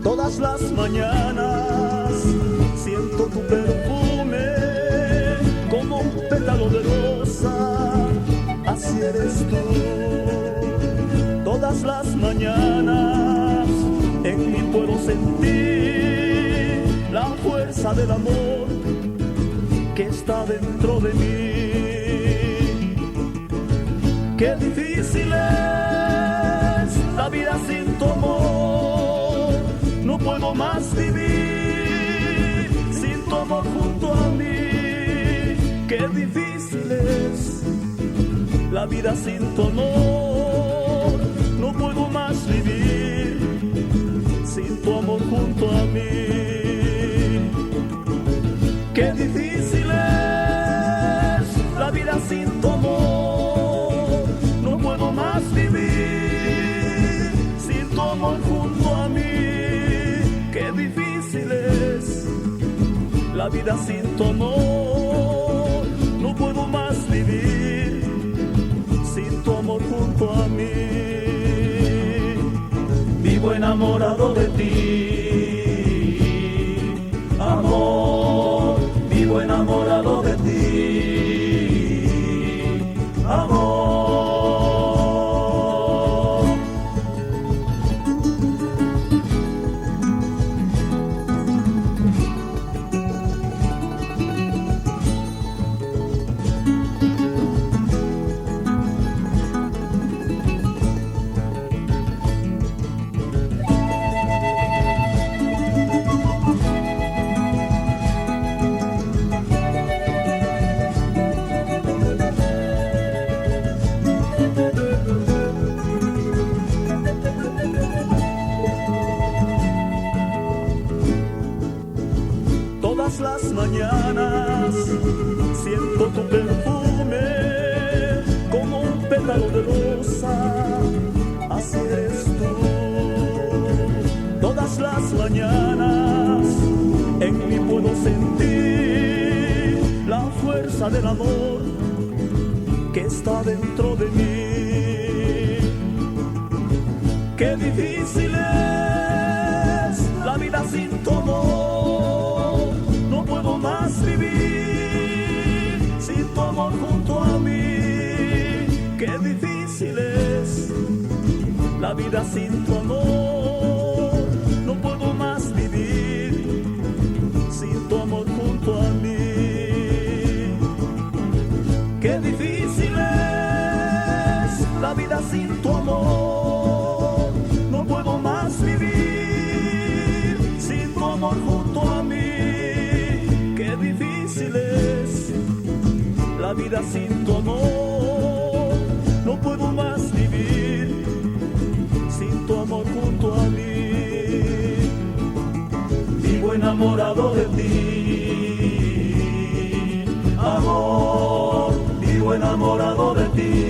Todas las mañanas siento tu perfume como un pétalo de rosa, así eres tú. Todas las mañanas en mí puedo sentir la fuerza del amor que está dentro de mí. Qué difícil es la vida sin tu amor. No puedo más vivir sin tu amor junto a mí. Qué difícil es la vida sin tu amor. No puedo más vivir sin tu amor junto a mí. Qué difícil es la vida sin tu amor. No puedo más vivir sin tu amor junto a mí. Qué difícil es la vida sin tu amor. No puedo más vivir sin tu amor junto a mí. Vivo enamorado de ti, amor. Vivo enamorado de ti, amor. Todas las mañanas siento tu perfume como un pétalo de rosa, así eres tú. Todas las mañanas en mí puedo sentir la fuerza del amor que está dentro de mí. Qué difícil es la vida sin tu amor. No puedo más vivir sin tu amor junto a mí. Qué difícil es la vida sin tu amor. No puedo más vivir sin tu amor junto a mí. Qué difícil es la vida sin tu amor. No puedo más vivir sin tu amor junto a mí. Qué difícil es la vida sin tu amor. No puedo más vivir sin tu amor junto a mí. Vivo enamorado de ti, amor. Vivo enamorado de ti.